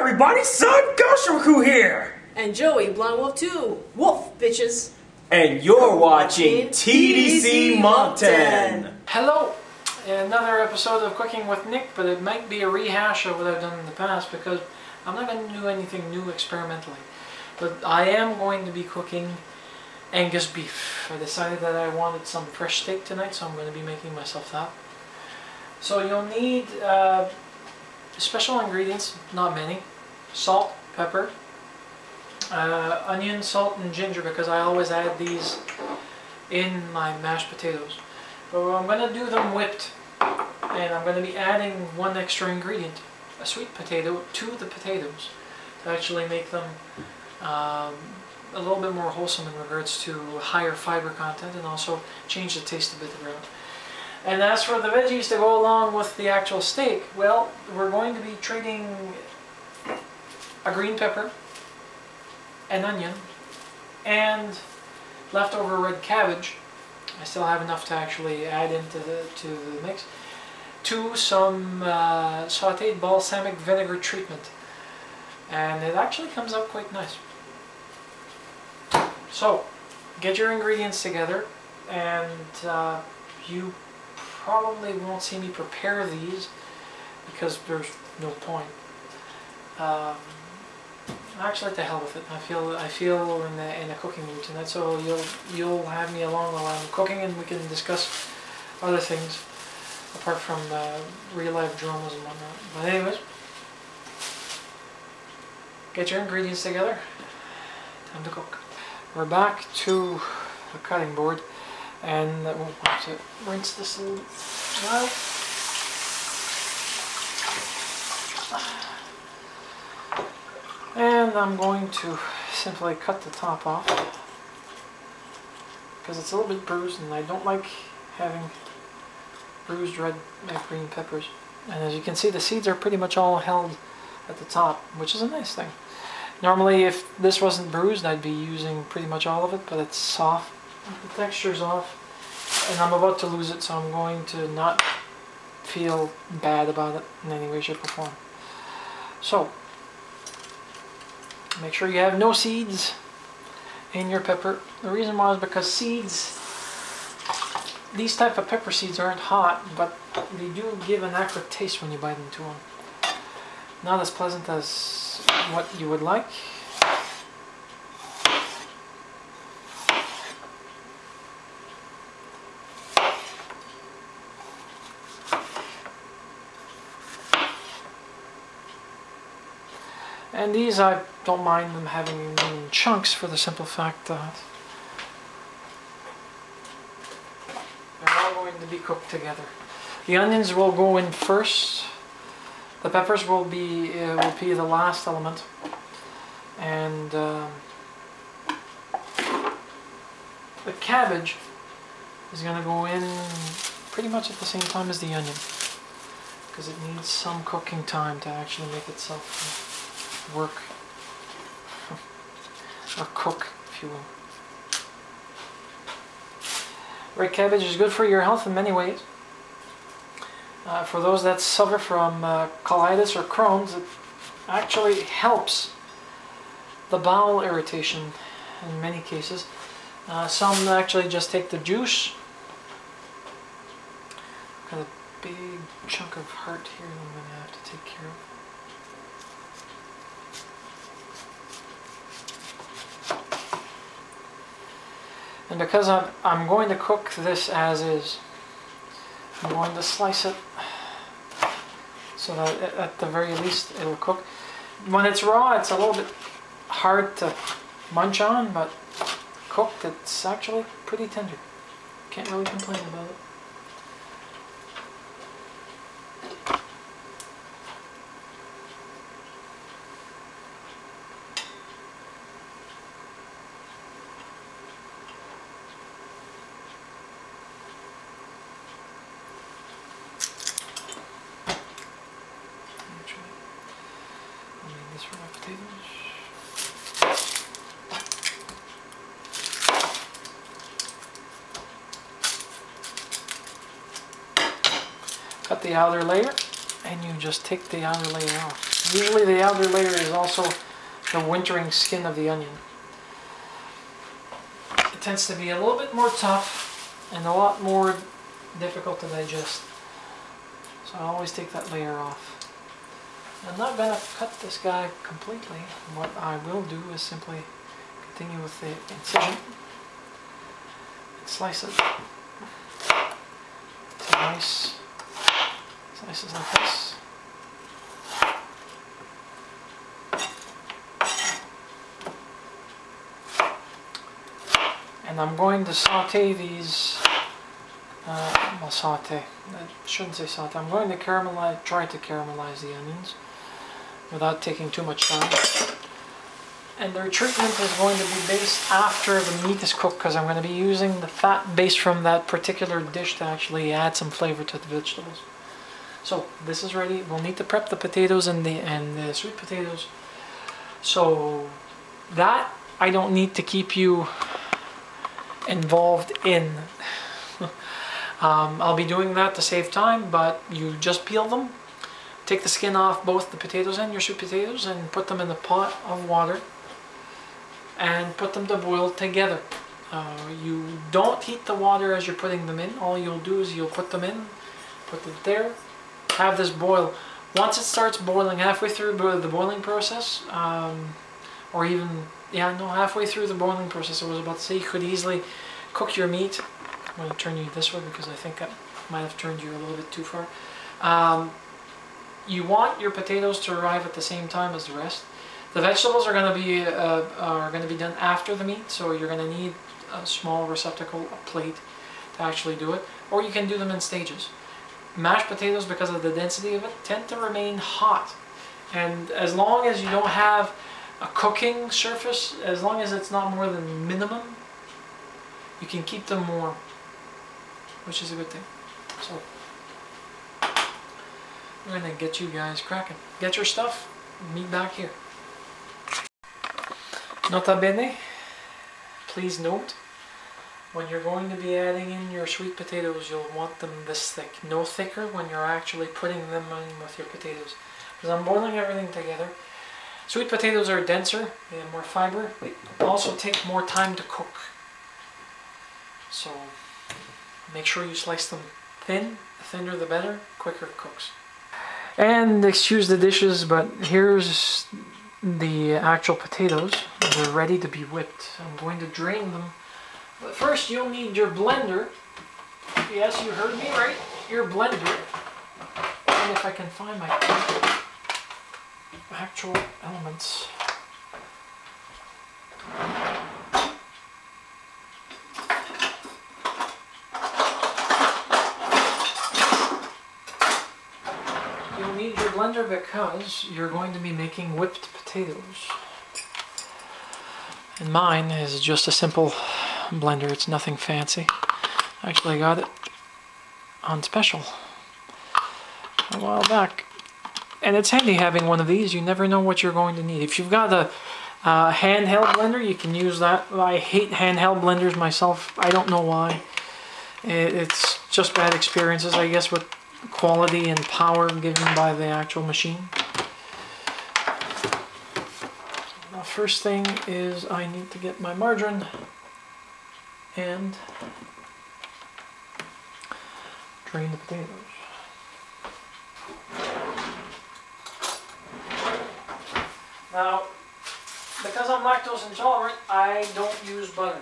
everybody, Son Goshoku here! And Joey, Blind Wolf 2. Wolf, bitches. And you're watching TDC Mountain. Hello! Another episode of Cooking with Nick, but it might be a rehash of what I've done in the past because I'm not going to do anything new experimentally. But I am going to be cooking Angus beef. I decided that I wanted some fresh steak tonight, so I'm going to be making myself that. So you'll need special ingredients, not many. Salt, pepper, onion, salt, and ginger, because I always add these in my mashed potatoes. But I'm going to do them whipped, and I'm going to be adding one extra ingredient, a sweet potato, to the potatoes to actually make them a little bit more wholesome in regards to higher fiber content, and also change the taste a bit around. And as for the veggies to go along with the actual steak, well, we're going to be treating a green pepper, an onion, and leftover red cabbage. I still have enough to actually add into the mix, to some sauteed balsamic vinegar treatment, and it actually comes out quite nice. So get your ingredients together, and you probably won't see me prepare these because there's no point. Actually, to hell with it. I feel in a cooking mood tonight, so you'll have me along while I'm cooking, and we can discuss other things apart from real life dramas and whatnot. But anyways, get your ingredients together. Time to cook. We're back to the cutting board, and we'll have to rinse this a little while. And I'm going to simply cut the top off because it's a little bit bruised, and I don't like having bruised red and green peppers. And as you can see, the seeds are pretty much all held at the top, which is a nice thing. Normally, if this wasn't bruised, I'd be using pretty much all of it, but it's soft. The texture's off, and I'm about to lose it, so I'm going to not feel bad about it in any way, shape, or form. So, make sure you have no seeds in your pepper. The reason why is because seeds, these type of pepper seeds aren't hot, but they do give an acrid taste when you bite into them. Not as pleasant as what you would like. And these, I don't mind them having in chunks for the simple fact that they're all going to be cooked together. The onions will go in first. The peppers will be the last element, and the cabbage is going to go in pretty much at the same time as the onion, because it needs some cooking time to actually make itself work, or cook, if you will. Red cabbage is good for your health in many ways. For those that suffer from colitis or Crohn's, it actually helps the bowel irritation in many cases. Some actually just take the juice. Got a big chunk of heart here that I'm going to have to take care of. And because I'm going to cook this as is, I'm going to slice it so that at the very least it'll cook. When it's raw, it's a little bit hard to munch on, but cooked, it's actually pretty tender. Can't really complain about it. For my potatoes. Cut the outer layer, and you just take the outer layer off. Usually the outer layer is also the wintering skin of the onion. It tends to be a little bit more tough and a lot more difficult to digest. So I always take that layer off. I'm not going to cut this guy completely. What I will do is simply continue with the incision and slice it to nice slices like this. And I'm going to saute these, well, saute, I shouldn't say saute, I'm going to try to caramelize the onions without taking too much time. And their treatment is going to be based after the meat is cooked, because I'm going to be using the fat base from that particular dish to actually add some flavor to the vegetables. So this is ready. We'll need to prep the potatoes and the sweet potatoes. So that I don't need to keep you involved in. I'll be doing that to save time, but you just peel them, take the skin off both the potatoes and your sweet potatoes, and put them in a pot of water and put them to boil together. You don't heat the water as you're putting them in. All you'll do is you'll put them in, put it there, have this boil. Once it starts boiling, halfway through the boiling process, or even, yeah, no, halfway through the boiling process, I was about to say, you could easily cook your meat. I'm going to turn you this way because I think I might have turned you a little bit too far. You want your potatoes to arrive at the same time as the rest. The vegetables are going to be done after the meat, so you're going to need a small receptacle, a plate, to actually do it. Or you can do them in stages. Mashed potatoes, because of the density of it, tend to remain hot. And as long as you don't have a cooking surface, as long as it's not more than minimum, you can keep them warm, which is a good thing. So we're going to get you guys cracking. Get your stuff, meet back here. Nota bene, please note, when you're going to be adding in your sweet potatoes, you'll want them this thick. No thicker when you're actually putting them in with your potatoes. Because I'm boiling everything together. Sweet potatoes are denser, they have more fiber, they also take more time to cook. So make sure you slice them thin. The thinner the better, quicker it cooks. And excuse the dishes, but here's the actual potatoes. They're ready to be whipped. I'm going to drain them. But first you'll need your blender. Yes, you heard me right. Your blender. And if I can find my actual elements. You'll need your blender because you're going to be making whipped potatoes. And mine is just a simple blender, it's nothing fancy. Actually, I got it on special a while back. And it's handy having one of these. You never know what you're going to need. If you've got a handheld blender, you can use that. I hate handheld blenders myself. I don't know why. It's just bad experiences, I guess, with quality and power given by the actual machine. The first thing is I need to get my margarine and drain the potatoes. Now, because I'm lactose intolerant, I don't use butter.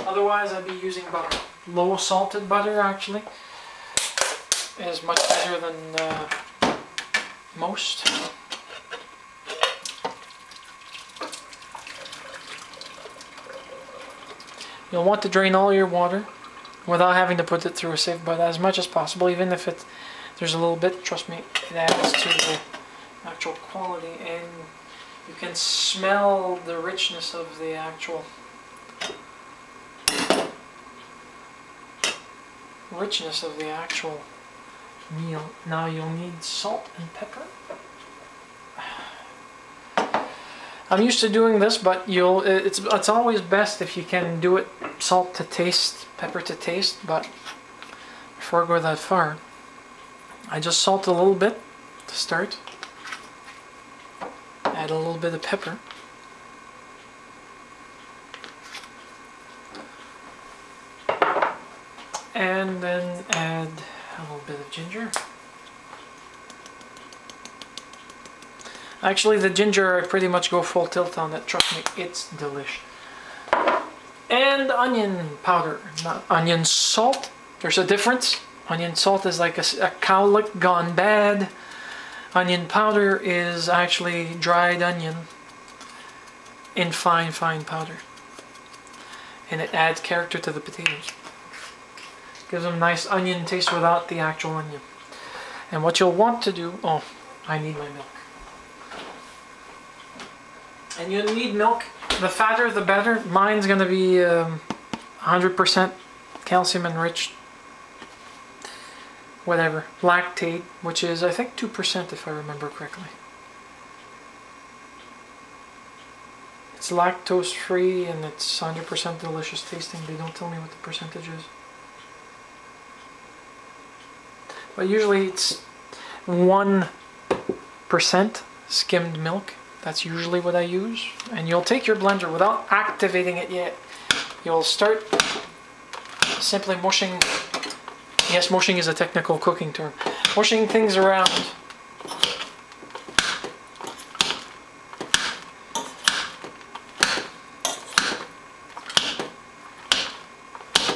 Otherwise, I'd be using butter. Low salted butter, actually, is much better than most. You'll want to drain all your water without having to put it through a sieve, but as much as possible, even if there's a little bit, trust me, it adds to the actual quality, and you can smell the richness of the actual meal. Now you'll need salt and pepper. I'm used to doing this, but it's always best if you can do it salt to taste, pepper to taste, but before I go that far, I just salt a little bit to start. Add a little bit of pepper. And then add a little bit of ginger. Actually, the ginger, I pretty much go full tilt on it. Trust me, it's delish. And onion powder, not onion salt. There's a difference. Onion salt is like a cowlick gone bad. Onion powder is actually dried onion in fine, fine powder. And it adds character to the potatoes. Gives them a nice onion taste without the actual onion. And what you'll want to do, oh, I need my milk. And you'll need milk, the fatter the better. Mine's going to be 100% calcium enriched, whatever, lactate, which is I think 2% if I remember correctly. It's lactose free and it's 100% delicious tasting. They don't tell me what the percentage is. But usually it's 1% skimmed milk. That's usually what I use. And you'll take your blender without activating it yet. You'll start simply mushing. Yes, mushing is a technical cooking term. Mushing things around.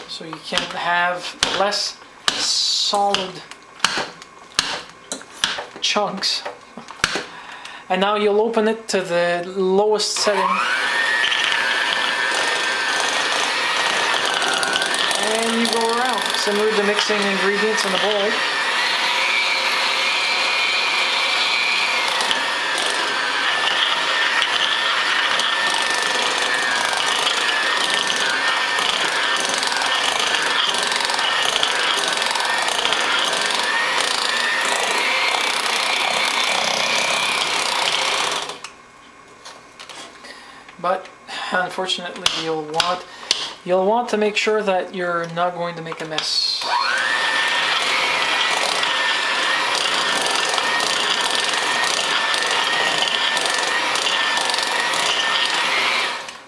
So you can have less solid chunks. And now you'll open it to the lowest setting. And you go around, similar to mixing ingredients in a bowl. But unfortunately you'll want to make sure that you're not going to make a mess.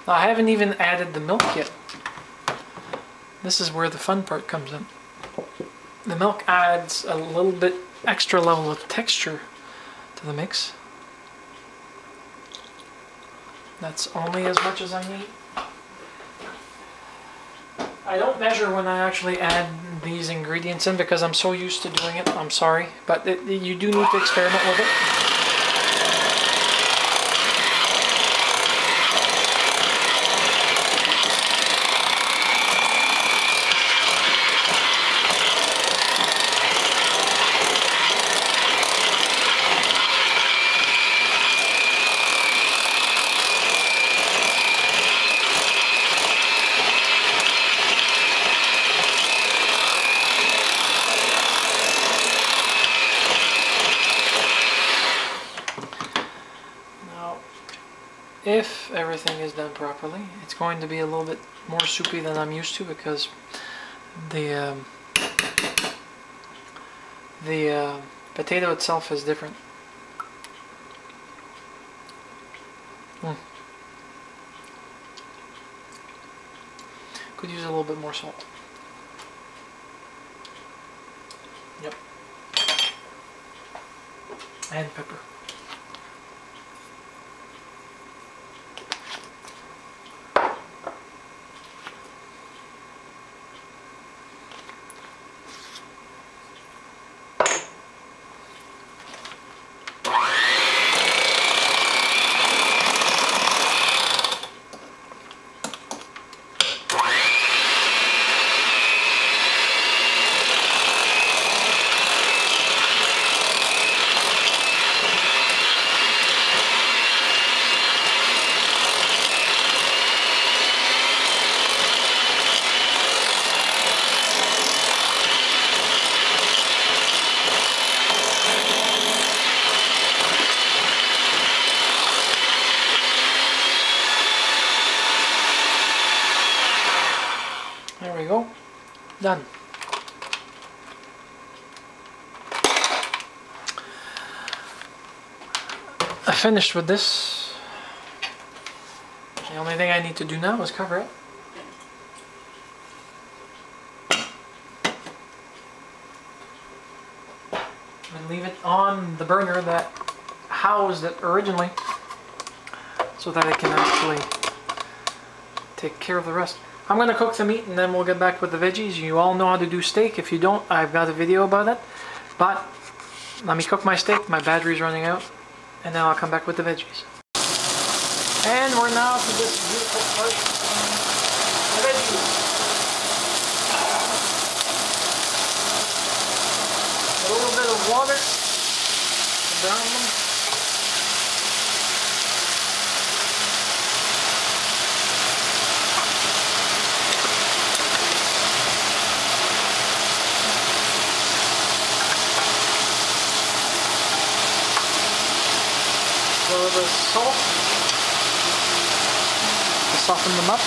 Now, I haven't even added the milk yet. This is where the fun part comes in. The milk adds a little bit extra level of texture to the mix. That's only as much as I need. I don't measure when I actually add these ingredients in because I'm so used to doing it. I'm sorry, but you do need to experiment with it. If everything is done properly, it's going to be a little bit more soupy than I'm used to because the potato itself is different. Could use a little bit more salt. Yep. And pepper. There we go. Done. finished with this. The only thing I need to do now is cover it. And leave it on the burner that housed it originally, so that it can actually take care of the rest. I'm going to cook the meat and then we'll get back with the veggies. You all know how to do steak. If you don't, I've got a video about it. But let me cook my steak. My battery's running out. And then I'll come back with the veggies. And we're now to this beautiful part. The veggies. A little bit of water to brown them. A little bit of salt to soften them up.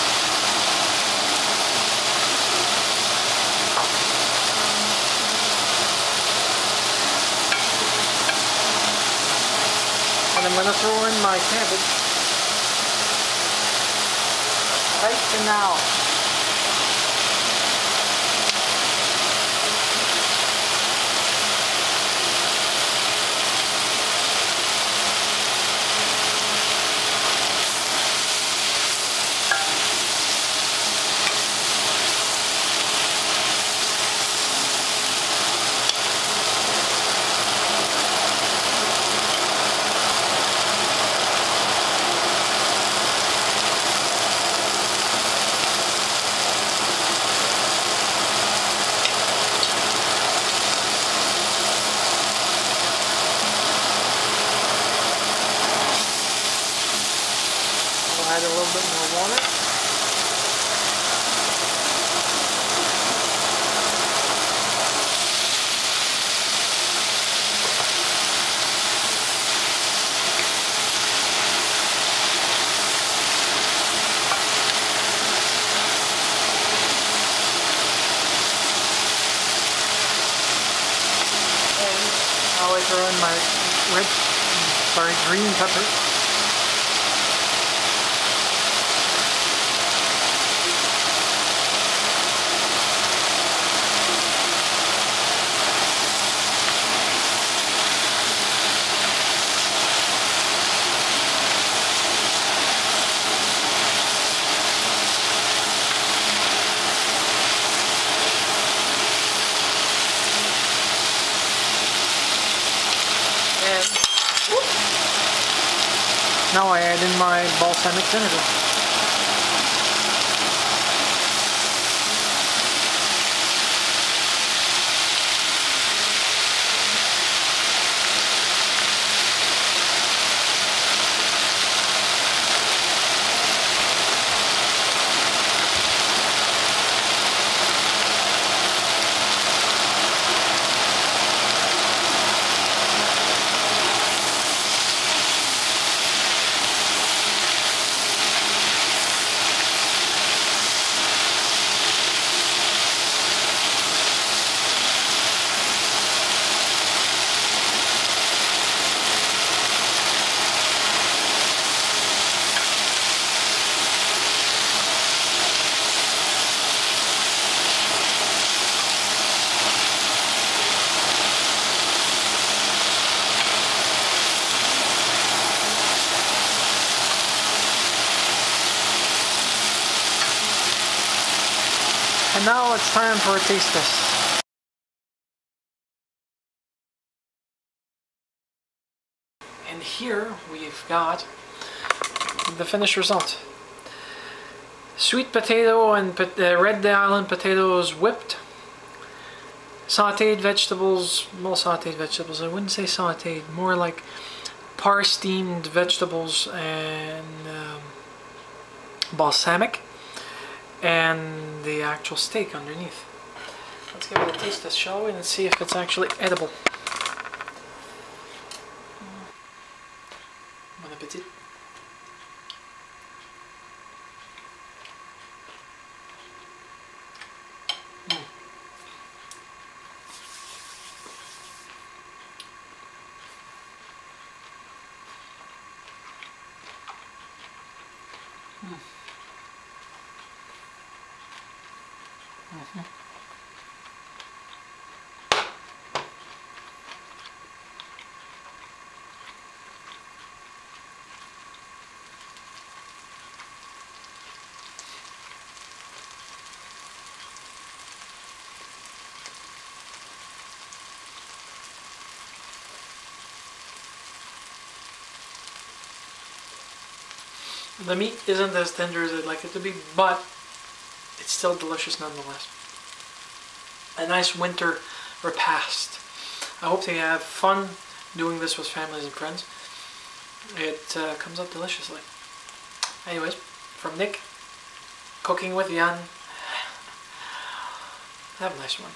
And I'm going to throw in my cabbage right now. Add a little bit more water. And now I throw in my green peppers. Now I add in my balsamic vinegar. And now it's time for a taste test. And here we've got the finished result. Sweet potato and red island potatoes whipped. Sauteed vegetables, well, sauteed vegetables, I wouldn't say sauteed, more like par-steamed vegetables and balsamic. And the actual steak underneath. Let's give it a taste test, shall we, and see if it's actually edible. Bon appetit. The meat isn't as tender as I'd like it to be, but it's still delicious nonetheless. A nice winter repast. I hope they have fun doing this with families and friends. It comes out deliciously. Anyways, from Nick, cooking with Jan. Have a nice one.